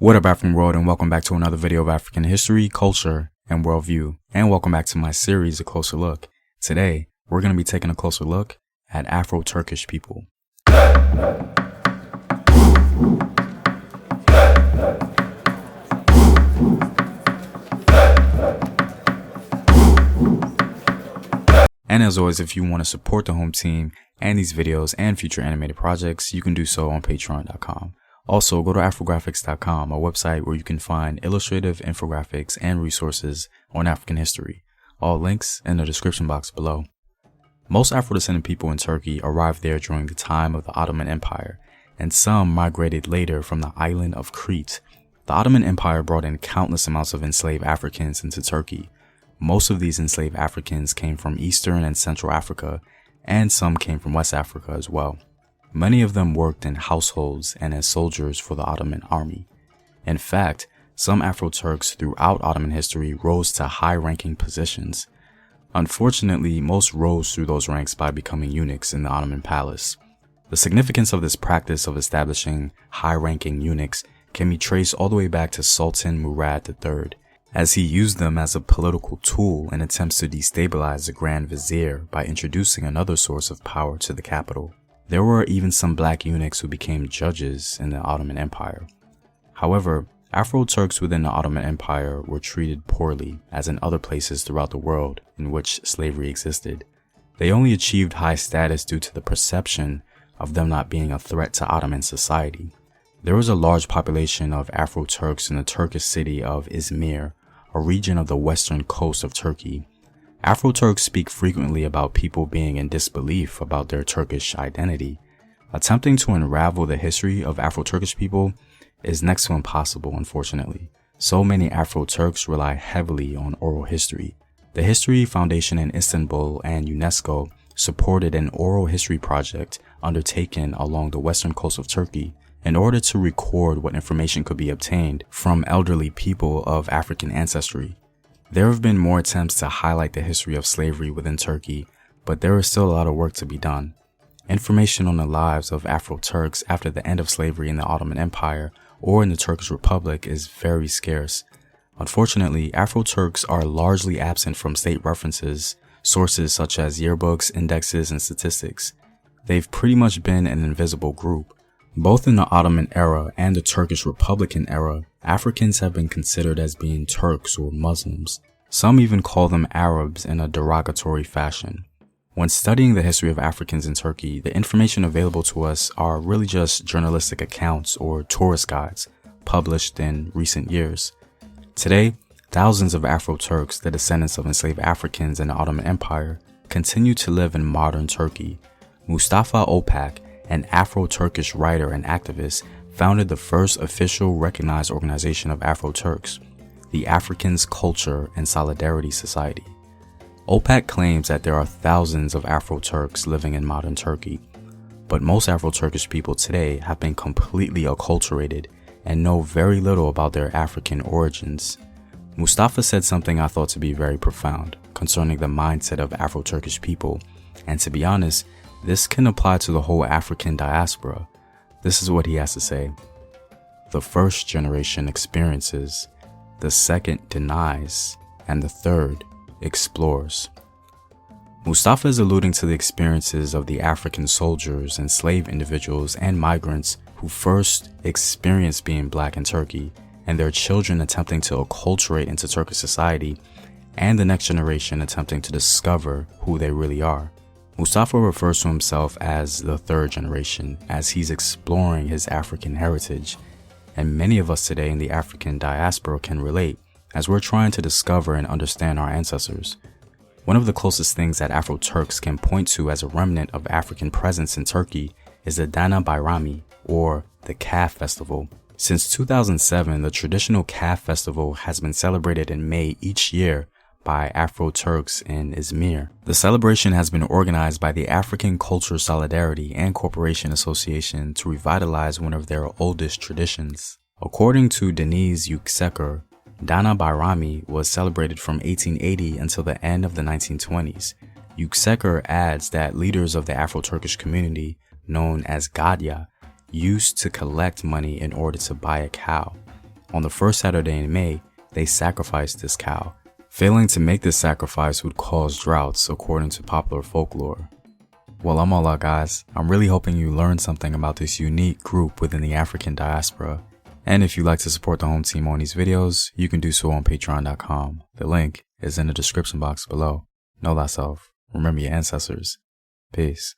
What up, African world, and welcome back to another video of African history, culture, and worldview. And welcome back to my series, A Closer Look. Today, we're going to be taking a closer look at Afro-Turkish people. And as always, if you want to support the home team and these videos and future animated projects, you can do so on patreon.com. Also, go to Afrographics.com, a website where you can find illustrative infographics and resources on African history. All links in the description box below. Most Afro-descendant people in Turkey arrived there during the time of the Ottoman Empire, and some migrated later from the island of Crete. The Ottoman Empire brought in countless amounts of enslaved Africans into Turkey. Most of these enslaved Africans came from Eastern and Central Africa, and some came from West Africa as well. Many of them worked in households and as soldiers for the Ottoman army. In fact, some Afro-Turks throughout Ottoman history rose to high-ranking positions. Unfortunately, most rose through those ranks by becoming eunuchs in the Ottoman palace. The significance of this practice of establishing high-ranking eunuchs can be traced all the way back to Sultan Murad III, as he used them as a political tool in attempts to destabilize the Grand Vizier by introducing another source of power to the capital. There were even some black eunuchs who became judges in the Ottoman Empire. However, Afro-Turks within the Ottoman Empire were treated poorly, as in other places throughout the world in which slavery existed. They only achieved high status due to the perception of them not being a threat to Ottoman society. There was a large population of Afro-Turks in the Turkish city of Izmir, a region of the western coast of Turkey. Afro-Turks speak frequently about people being in disbelief about their Turkish identity. Attempting to unravel the history of Afro-Turkish people is next to impossible, unfortunately. So many Afro-Turks rely heavily on oral history. The History Foundation in Istanbul and UNESCO supported an oral history project undertaken along the western coast of Turkey in order to record what information could be obtained from elderly people of African ancestry. There have been more attempts to highlight the history of slavery within Turkey, but there is still a lot of work to be done. Information on the lives of Afro-Turks after the end of slavery in the Ottoman Empire or in the Turkish Republic is very scarce. Unfortunately, Afro-Turks are largely absent from state references, sources such as yearbooks, indexes, and statistics. They've pretty much been an invisible group. Both in the Ottoman era and the Turkish Republican era, Africans have been considered as being Turks or Muslims. Some even call them Arabs in a derogatory fashion. When studying the history of Africans in Turkey, the information available to us are really just journalistic accounts or tourist guides published in recent years. Today, thousands of Afro-Turks, the descendants of enslaved Africans in the Ottoman Empire, continue to live in modern Turkey. Mustafa Opak, an Afro-Turkish writer and activist, founded the first official recognized organization of Afro-Turks, the Africans Culture and Solidarity Society. Opak claims that there are thousands of Afro-Turks living in modern Turkey, but most Afro-Turkish people today have been completely acculturated and know very little about their African origins. Mustafa said something I thought to be very profound concerning the mindset of Afro-Turkish people, and to be honest, this can apply to the whole African diaspora. This is what he has to say. The first generation experiences, the second denies, and the third explores. Mustafa is alluding to the experiences of the African soldiers, enslaved individuals, and migrants who first experienced being black in Turkey, and their children attempting to acculturate into Turkish society, and the next generation attempting to discover who they really are. Mustafa refers to himself as the third generation, as he's exploring his African heritage, and many of us today in the African diaspora can relate, as we're trying to discover and understand our ancestors. One of the closest things that Afro-Turks can point to as a remnant of African presence in Turkey is the Donna Bahrami, or the Calf Festival. Since 2007, the traditional Calf Festival has been celebrated in May each year by Afro-Turks in Izmir. The celebration has been organized by the African Culture Solidarity and Corporation Association to revitalize one of their oldest traditions. According to Deniz Yükseker, Donna Bahrami was celebrated from 1880 until the end of the 1920s. Yükseker adds that leaders of the Afro-Turkish community, known as Gadya, used to collect money in order to buy a cow. On the first Saturday in May, they sacrificed this cow. Failing to make this sacrifice would cause droughts, according to popular folklore. Well, I'm all out, guys. I'm really hoping you learned something about this unique group within the African diaspora. And if you'd like to support the home team on these videos, you can do so on patreon.com. The link is in the description box below. Know thyself. Remember your ancestors. Peace.